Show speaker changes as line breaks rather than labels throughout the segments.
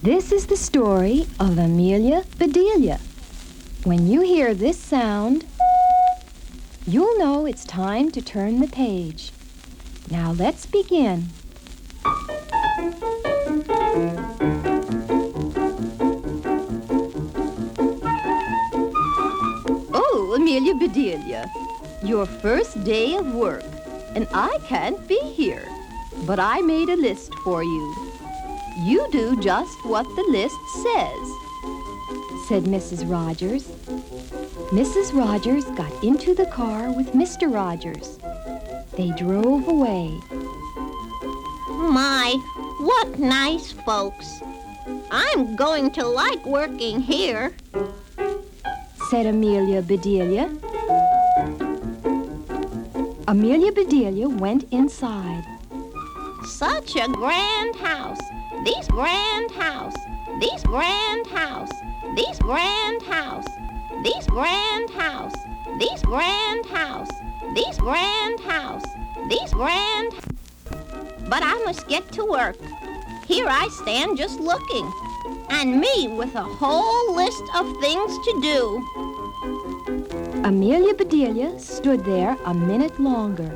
This is the story of Amelia Bedelia. When you hear this sound, you'll know it's time to turn the page. Now let's begin. Oh, Amelia Bedelia, your first day of work, and I can't be here, but I made a list for you. You do just what the list says, said Mrs. Rogers. Mrs. Rogers got into the car with Mr. Rogers. They drove away.
My, what nice folks. I'm going to like working here,
said Amelia Bedelia. Amelia Bedelia went inside.
Such a grand house. These grand house, these grand house, these grand house, these grand house, these grand house, these grand house, these grand. But I must get to work. Here I stand just looking, and me with a whole list of things to do.
Amelia Bedelia stood there a minute longer.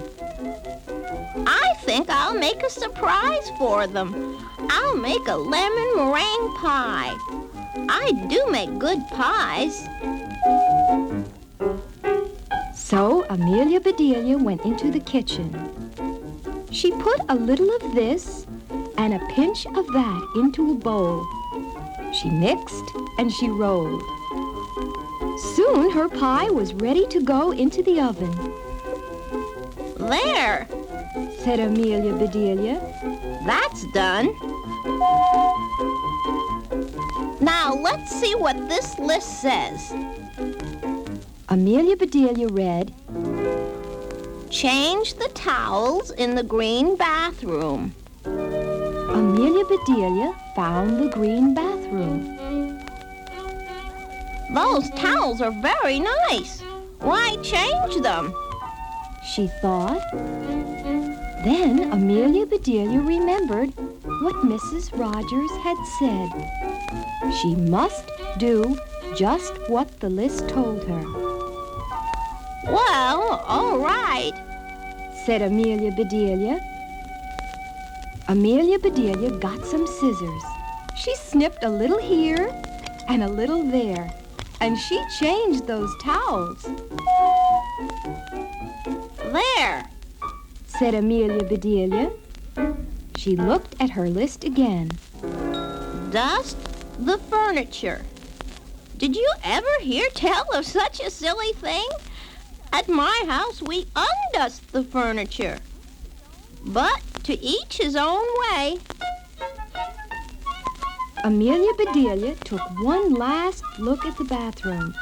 I think I'll make a surprise for them. I'll make a lemon meringue pie. I do make good pies.
So Amelia Bedelia went into the kitchen. She put a little of this and a pinch of that into a bowl. She mixed and she rolled. Soon her pie was ready to go into the oven.
There,
said Amelia Bedelia.
That's done. Now let's see what this list says.
Amelia Bedelia read,
change the towels in the green bathroom.
Amelia Bedelia found the green bathroom.
Those towels are very nice. Why change them?
She thought. Then Amelia Bedelia remembered what Mrs. Rogers had said. She must do just what the list told her.
Well, all right,
said Amelia Bedelia. Amelia Bedelia got some scissors. She snipped a little here and a little there, and she changed those towels.
There,
said Amelia Bedelia. She looked at her list again.
Dust the furniture. Did you ever hear tell of such a silly thing? At my house, we undust the furniture. But to each his own way.
Amelia Bedelia took one last look at the bathroom.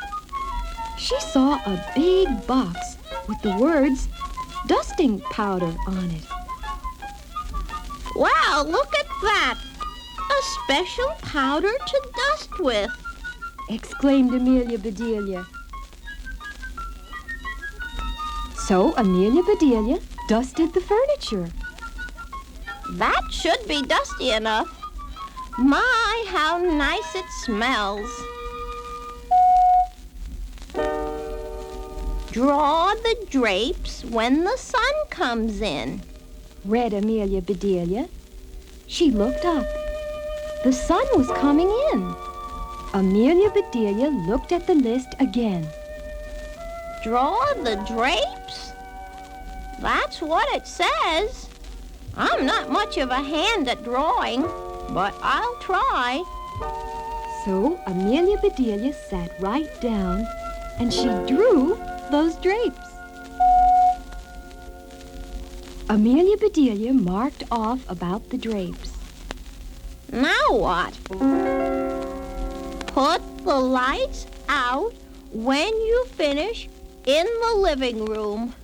She saw a big box with the words dusting powder on it.
Wow, look at that! A special powder to dust with,
exclaimed Amelia Bedelia. So Amelia Bedelia dusted the furniture.
That should be dusty enough. My, how nice it smells. Draw the drapes when the sun comes in,
read Amelia Bedelia. She looked up. The sun was coming in. Amelia Bedelia looked at the list again.
Draw the drapes? That's what it says. I'm not much of a hand at drawing, but I'll try.
So Amelia Bedelia sat right down and she drew those drapes. Amelia Bedelia marked off about the drapes.
Now what? Put the lights out when you finish in the living room.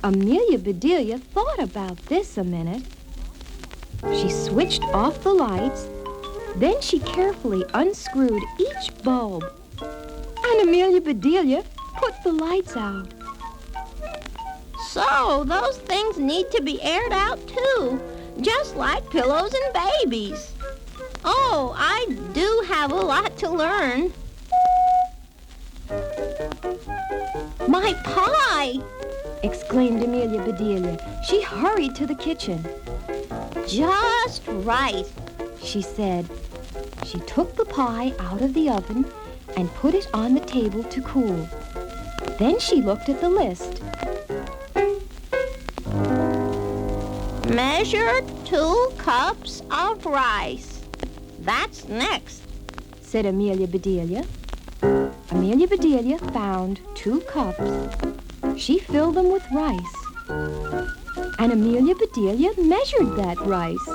Amelia Bedelia thought about this a minute. She switched off the lights, then she carefully unscrewed each bulb. And Amelia Bedelia put the lights out.
So those things need to be aired out too, just like pillows and babies. Oh, I do have a lot to learn. My pie!
Exclaimed Amelia Bedelia. She hurried to the kitchen.
Just right.
She said. She took the pie out of the oven and put it on the table to cool. Then she looked at the list.
Measure 2 cups of rice. That's next,
said Amelia Bedelia. Amelia Bedelia found 2 cups. She filled them with rice. And Amelia Bedelia measured that rice.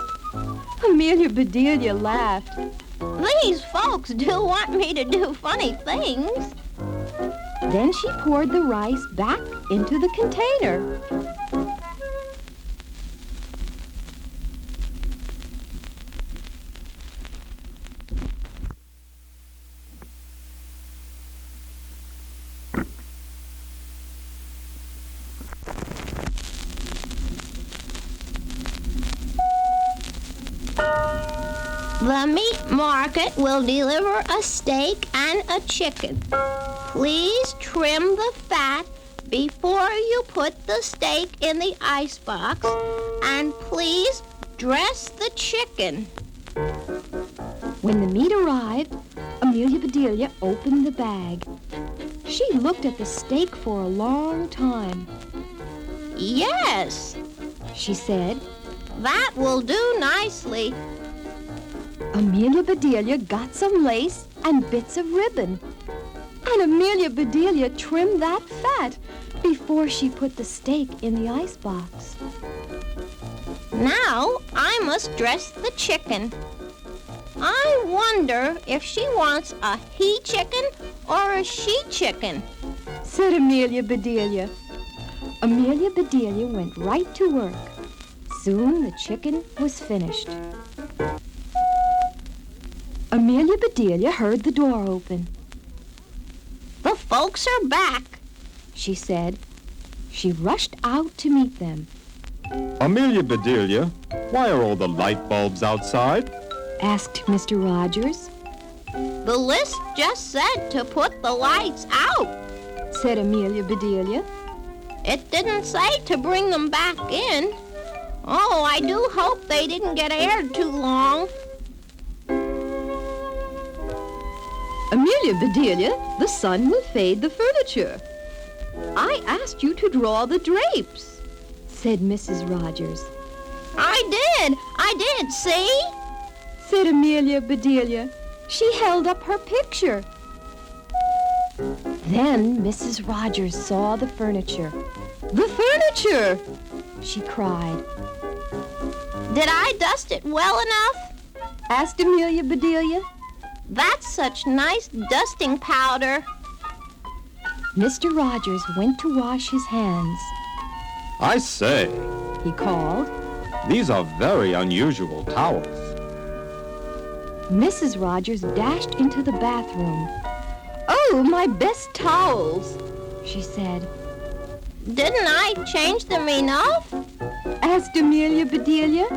Amelia Bedelia laughed.
These folks do want me to do funny things.
Then she poured the rice back into the container.
The meat market will deliver a steak and a chicken. Please trim the fat before you put the steak in the icebox, and please dress the chicken.
When the meat arrived, Amelia Bedelia opened the bag. She looked at the steak for a long time.
Yes,
she said.
That will do nicely.
Amelia Bedelia got some lace and bits of ribbon. And Amelia Bedelia trimmed that fat before she put the steak in the icebox.
Now I must dress the chicken. I wonder if she wants a he chicken or a she chicken,
said Amelia Bedelia. Amelia Bedelia went right to work. Soon the chicken was finished. Amelia Bedelia heard the door open.
The folks are back,
she said. She rushed out to meet them.
Amelia Bedelia, why are all the light bulbs outside?
Asked Mr. Rogers.
The list just said to put the lights out,
said Amelia Bedelia.
It didn't say to bring them back in. Oh, I do hope they didn't get aired too long.
Amelia Bedelia, the sun will fade the furniture. I asked you to draw the drapes, said Mrs. Rogers.
I did, see?
Said Amelia Bedelia. She held up her picture. Then Mrs. Rogers saw the furniture. The furniture! She cried.
Did I dust it well enough?
Asked Amelia Bedelia.
That's such nice dusting powder.
Mr. Rogers went to wash his hands.
I say,
he called.
These are very unusual towels.
Mrs. Rogers dashed into the bathroom. Oh, my best towels, she said.
Didn't I change them enough?
Asked Amelia Bedelia.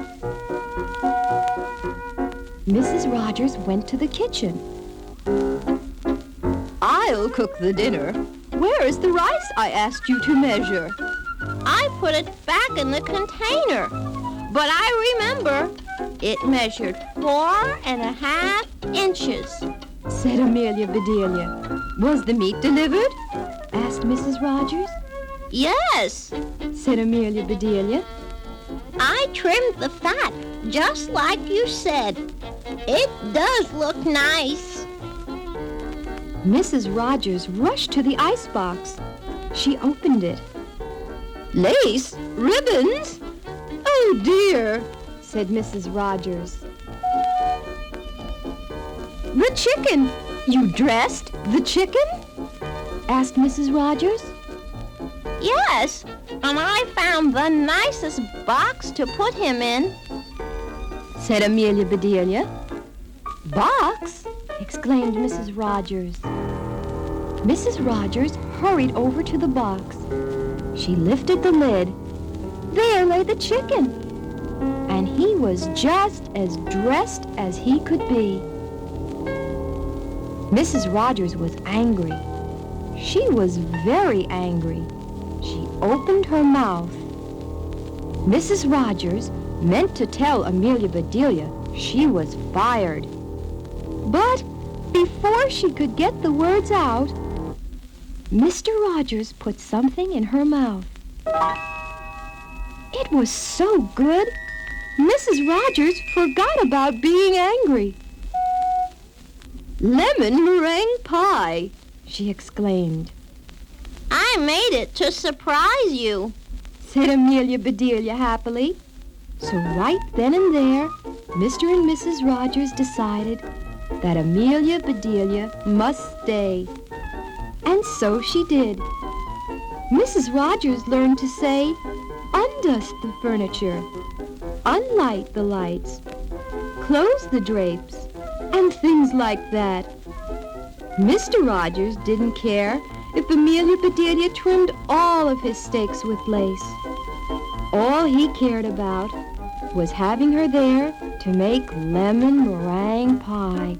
Mrs. Rogers went to the kitchen. I'll cook the dinner. Where is the rice I asked you to measure?
I put it back in the container, but I remember it measured 4.5 inches,
said Amelia Bedelia. Was the meat delivered? Asked Mrs. Rogers.
Yes,
said Amelia Bedelia.
I trimmed the fat just like you said. It does look nice.
Mrs. Rogers rushed to the icebox. She opened it. Lace? Ribbons? Oh, dear, said Mrs. Rogers. The chicken! You dressed the chicken? Asked Mrs. Rogers.
Yes, and I found the nicest box to put him in,
said Amelia Bedelia. Box? Exclaimed Mrs. Rogers. Mrs. Rogers hurried over to the box. She lifted the lid. There lay the chicken, and he was just as dressed as he could be. Mrs. Rogers was angry. She was very angry. She opened her mouth. Mrs. Rogers meant to tell Amelia Bedelia she was fired. But before she could get the words out, Mr. Rogers put something in her mouth. It was so good, Mrs. Rogers forgot about being angry. "Lemon meringue pie," she exclaimed.
I made it to surprise you,
Said Amelia Bedelia happily. So right then and there, Mr. and Mrs. Rogers decided that Amelia Bedelia must stay. And so she did. Mrs. Rogers learned to say, "Undust the furniture, unlight the lights, close the drapes," and things like that. Mr. Rogers didn't care if Amelia Bedelia trimmed all of his steaks with lace. All he cared about was having her there to make lemon meringue pie.